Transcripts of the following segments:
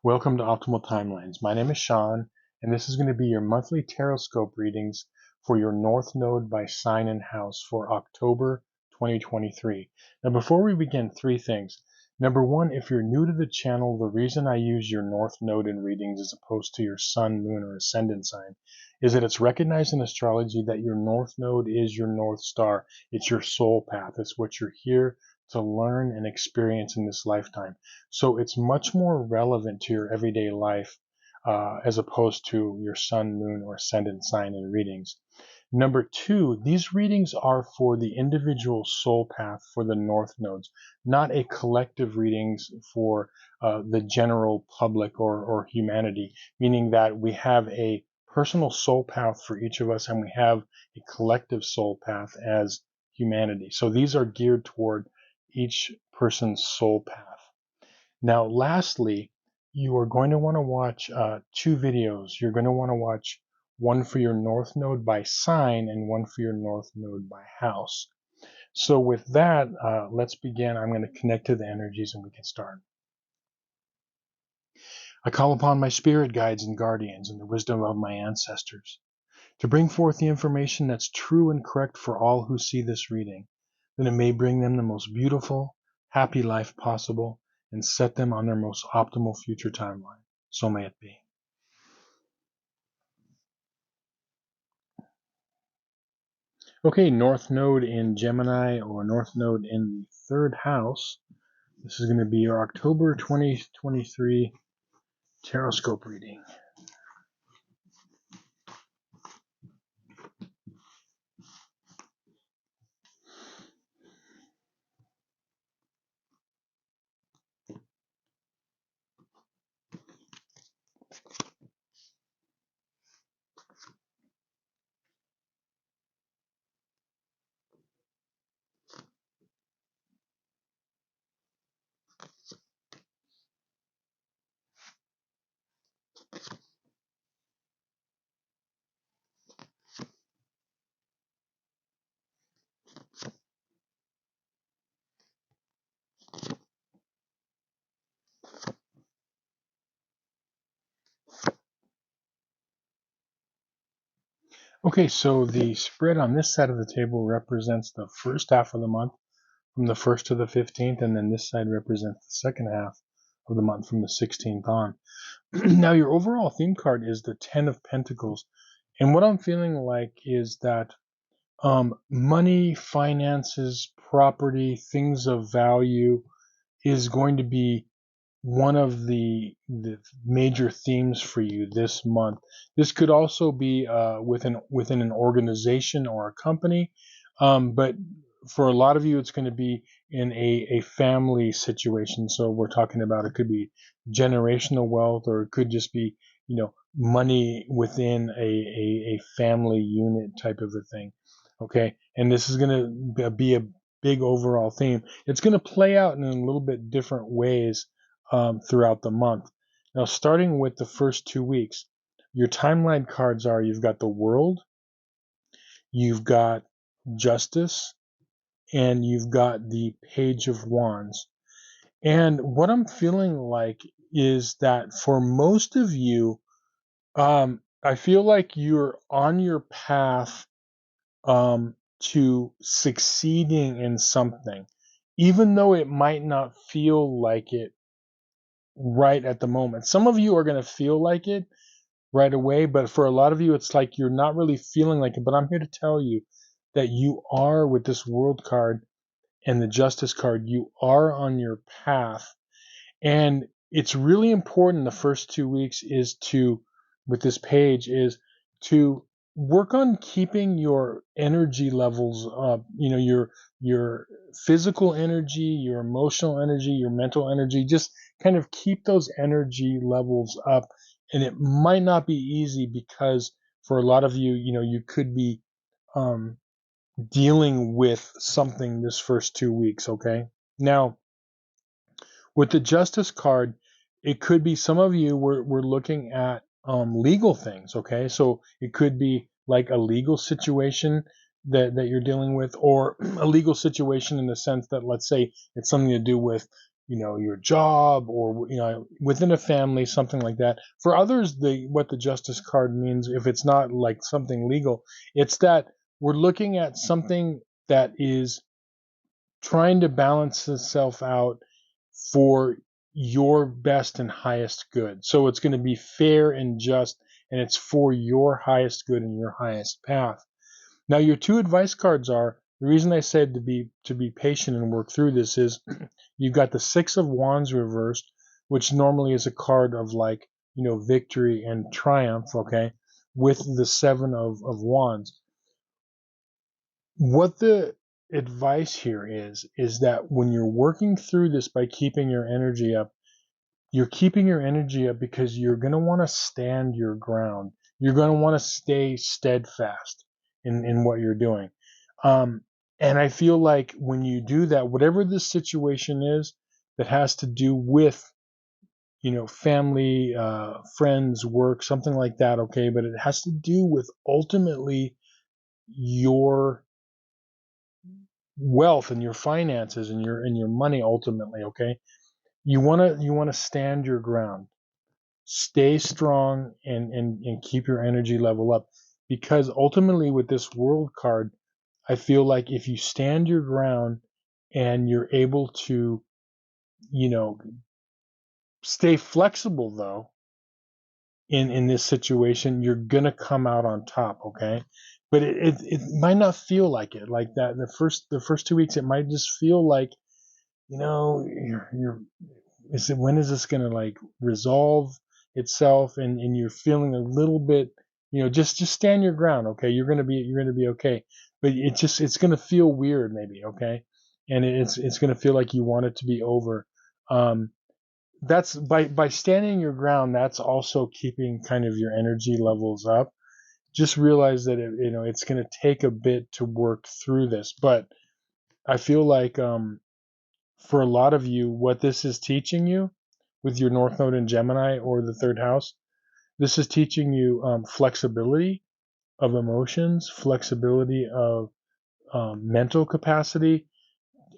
Welcome to Optimal Timelines. My name is Sean, and this is going to be your monthly Tarotscope readings for your North Node by sign and house for October 2023. Now, before we begin, three things. Number one, if you're new to the channel, the reason I use your North Node in readings as opposed to your Sun, Moon, or Ascendant sign is that it's recognized in astrology that your North Node is your North Star. It's your soul path. It's what you're here to learn and experience in this lifetime. So it's much more relevant to your everyday life as opposed to your sun, moon, or ascendant sign in readings. Number two, these readings are for the individual soul path for the North Nodes, not a collective readings for the general public or humanity, meaning that we have a personal soul path for each of us and we have a collective soul path as humanity. So these are geared toward each person's soul path. Now, lastly, you are going to want to watch two videos. You're going to want to watch one for your North Node by sign and one for your North Node by house. So with that, let's begin. I'm going to connect to the energies and we can start. I call upon my spirit guides and guardians and the wisdom of my ancestors to bring forth the information that's true and correct for all who see this reading, that it may bring them the most beautiful, happy life possible and set them on their most optimal future timeline. So may it be. Okay, North Node in Gemini or North Node in the third house. This is going to be your October 2023 Tarotscope reading. Okay, so the spread on this side of the table represents the first half of the month from the 1st to the 15th, and then this side represents the second half of the month from the 16th on. Now, your overall theme card is the 10 of Pentacles, and what I'm feeling like is that money, finances, property, things of value is going to be one of the major themes for you this month. This could also be within an organization or a company, but for a lot of you, it's going to be in a family situation. So we're talking about it could be generational wealth, or it could just be money within a family unit type of a thing. Okay, and this is going to be a big overall theme. It's going to play out in a little bit different ways throughout the month. Now, starting with the first 2 weeks, your timeline cards are you've got the World, you've got Justice, and you've got the Page of Wands. And what I'm feeling like is that for most of you, I feel like you're on your path to succeeding in something, even though it might not feel like it right at the moment. Some of you are going to feel like it right away, but for a lot of you, it's like you're not really feeling like it. But I'm here to tell you that you are, with this World card and the Justice card, you are on your path. And it's really important the first 2 weeks is to, with this page, is to work on keeping your energy levels up, your physical energy, your emotional energy, your mental energy, just kind of keep those energy levels up. And it might not be easy because for a lot of you, you could be dealing with something this first 2 weeks. Okay. Now, with the Justice card, it could be some of you we're looking at legal things. Okay, so it could be like a legal situation that you're dealing with, or a legal situation in the sense that, let's say, it's something to do with your job, or within a family, something like that. For others, what the Justice card means, if it's not like something legal, it's that we're looking at something that is trying to balance itself out for your best and highest good. So it's going to be fair and just, and it's for your highest good and your highest path. Now, your two advice cards are, the reason I said to be patient and work through this is you've got the Six of Wands reversed, which normally is a card of like, victory and triumph, okay, with the Seven of Wands. What the advice here is that when you're working through this by keeping your energy up, you're keeping your energy up because you're going to want to stand your ground. You're going to want to stay steadfast in what you're doing. And I feel like when you do that, whatever the situation is that has to do with, family, friends, work, something like that, okay, but it has to do with ultimately your wealth and your finances and your money ultimately, okay? You want to stand your ground. Stay strong and keep your energy level up, because ultimately with this World card, I feel like if you stand your ground and you're able to, you know, stay flexible though in this situation, you're gonna come out on top, okay? But it might not feel like it like that. The first 2 weeks, it might just feel like, you're when is this gonna like resolve itself, and you're feeling a little bit, just stand your ground, okay? You're gonna be okay. But it's gonna feel weird maybe, okay? And it's gonna feel like you want it to be over. Um, that's by standing your ground, that's also keeping kind of your energy levels up. Just realize that it's going to take a bit to work through this, but I feel like for a lot of you, what this is teaching you with your North Node in Gemini or the third house, this is teaching you flexibility of emotions, flexibility of mental capacity,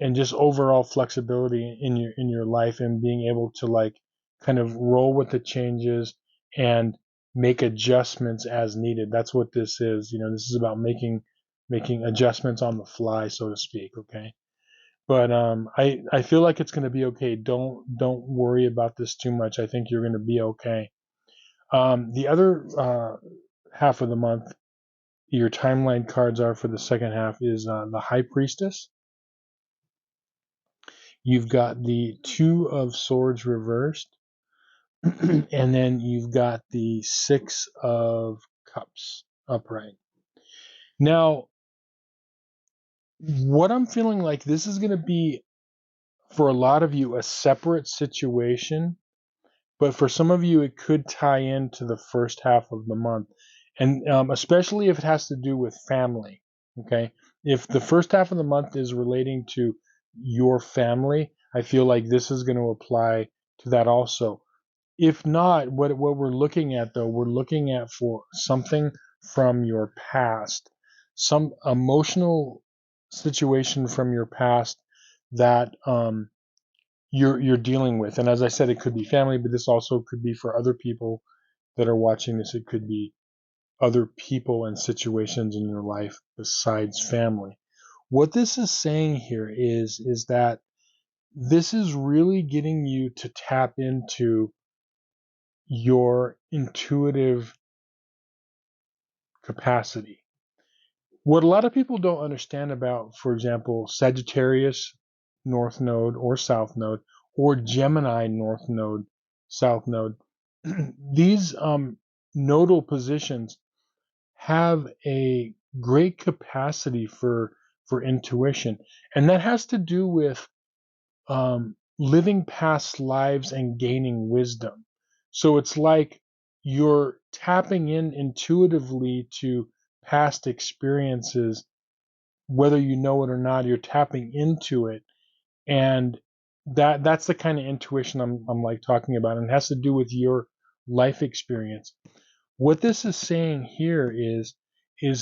and just overall flexibility in your life, and being able to like kind of roll with the changes and make adjustments as needed. That's what this is. This is about making adjustments on the fly, so to speak, okay? But I feel like it's going to be okay. Don't worry about this too much. I think you're going to be okay. The other half of the month, your timeline cards are for the second half is the High Priestess. You've got the Two of Swords reversed, and then you've got the Six of Cups upright. Now, what I'm feeling like, this is going to be, for a lot of you, a separate situation, but for some of you, it could tie into the first half of the month, and especially if it has to do with family, okay? If the first half of the month is relating to your family, I feel like this is going to apply to that also. If not, what we're looking at though, we're looking at for something from your past, some emotional situation from your past that you're dealing with. And as I said, it could be family, but this also could be for other people that are watching this. It could be other people and situations in your life besides family. What this is saying here is that this is really getting you to tap into your intuitive capacity. What a lot of people don't understand about, for example, Sagittarius North Node or South Node, or Gemini North Node, South Node, these nodal positions have a great capacity for intuition, and that has to do with living past lives and gaining wisdom. So it's like you're tapping in intuitively to past experiences, whether you know it or not. You're tapping into it, and that's the kind of intuition I'm like talking about, and it has to do with your life experience. What this is saying here is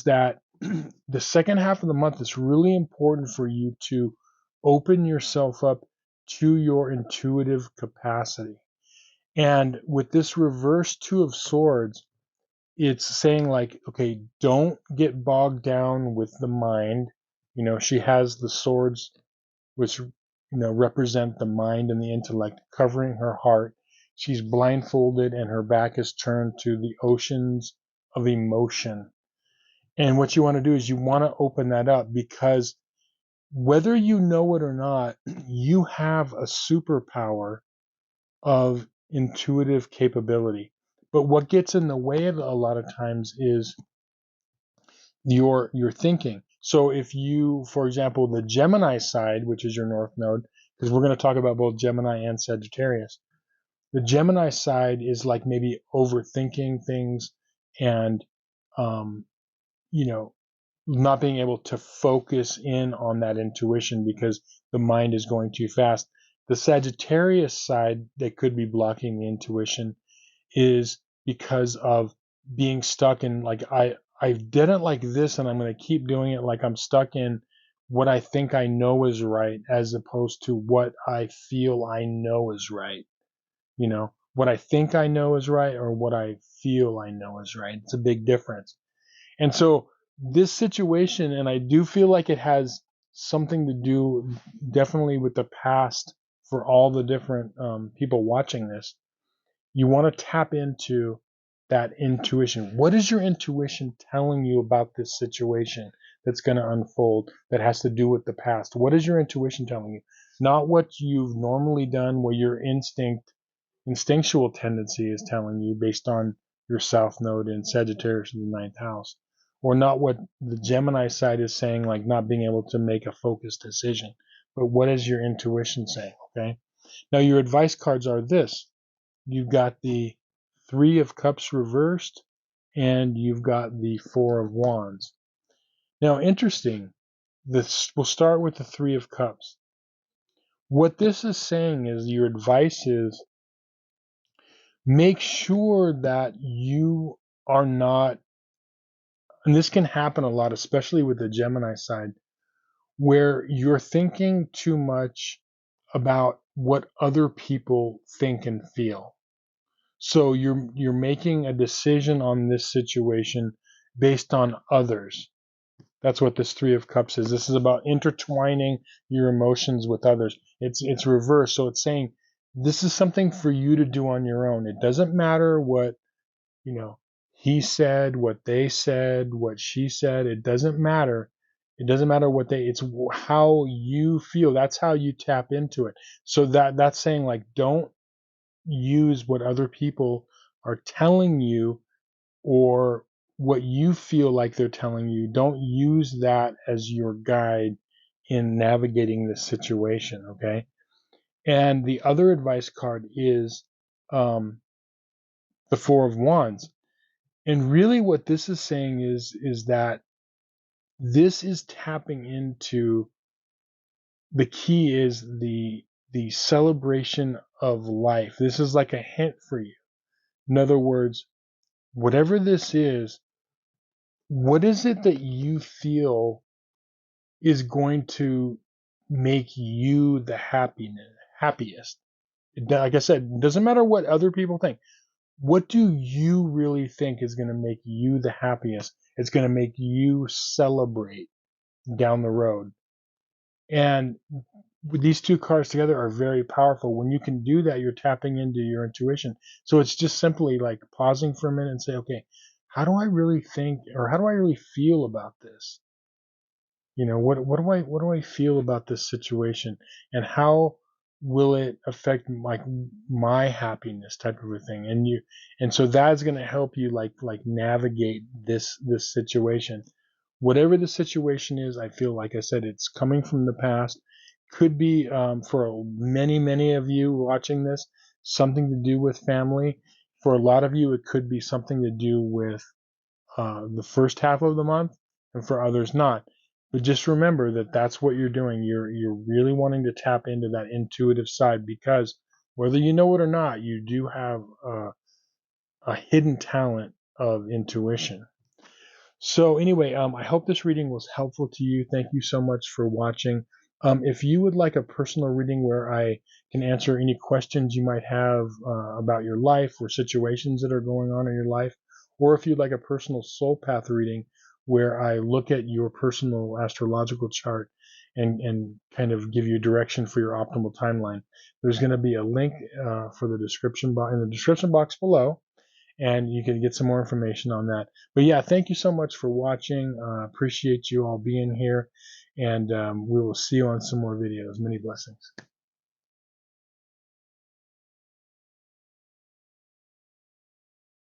that the second half of the month is really important for you to open yourself up to your intuitive capacity. And with this reverse Two of Swords, it's saying like, okay, don't get bogged down with the mind. She has the swords, which represent the mind and the intellect, covering her heart. She's blindfolded and her back is turned to the oceans of emotion. And what you want to do is you want to open that up, because whether you know it or not, you have a superpower of intuitive capability. But what gets in the way of it a lot of times is your thinking. So if you, for example, the Gemini side, which is your north node, because we're going to talk about both Gemini and Sagittarius, the Gemini side is like maybe overthinking things and um, you know not being able to focus in on that intuition because the mind is going too fast. The Sagittarius side that could be blocking the intuition is because of being stuck in, like, I did it like this and I'm going to keep doing it, like I'm stuck in what I think I know is right as opposed to what I feel I know is right. What I think I know is right or what I feel I know is right. It's a big difference. And so this situation, and I do feel like it has something to do definitely with the past for all the different people watching this. You want to tap into that intuition. What is your intuition telling you about this situation that's going to unfold that has to do with the past? What is your intuition telling you? Not what you've normally done, where your instinctual tendency is telling you based on your south node in Sagittarius in the ninth house, or not what the Gemini side is saying, like not being able to make a focused decision, but what is your intuition saying? Okay. Now your advice cards are this. You've got the Three of Cups reversed, and you've got the Four of Wands. Now, interesting. We'll start with the Three of Cups. What this is saying is your advice is make sure that you are not, and this can happen a lot, especially with the Gemini side, where you're thinking too much about what other people think and feel. So you're making a decision on this situation based on others. That's what this Three of Cups is. This is about intertwining your emotions with others. It's reverse. So it's saying this is something for you to do on your own. It doesn't matter what, he said, what they said, what she said. It doesn't matter. It doesn't matter what it's how you feel. That's how you tap into it. So that's saying, like, don't use what other people are telling you or what you feel like they're telling you. Don't use that as your guide in navigating this situation, okay? And the other advice card is the Four of Wands. And really what this is saying is that this is tapping into, the key is the celebration of life. This is like a hint for you. In other words, whatever this is, what is it that you feel is going to make you the happiest? Like I said, it doesn't matter what other people think. What do you really think is going to make you the happiest? It's going to make you celebrate down the road. And these two cards together are very powerful. When you can do that, you're tapping into your intuition. So it's just simply like pausing for a minute and say, okay, how do I really think, or how do I really feel about this? What do I feel about this situation, and how will it affect my happiness, type of a thing. And so that's going to help you like navigate this situation. Whatever the situation is, I feel, like I said, it's coming from the past. Could be, for many of you watching this, something to do with family. For a lot of you, it could be something to do with the first half of the month, and for others not. But just remember that that's what you're doing. You're really wanting to tap into that intuitive side, because whether you know it or not, you do have a hidden talent of intuition. So anyway, I hope this reading was helpful to you. Thank you so much for watching. If you would like a personal reading where I can answer any questions you might have about your life or situations that are going on in your life, or if you'd like a personal soul path reading where I look at your personal astrological chart and kind of give you direction for your optimal timeline, there's going to be a link for the description box in the description box below, and you can get some more information on that. But yeah, thank you so much for watching. Appreciate you all being here, and we will see you on some more videos. Many blessings.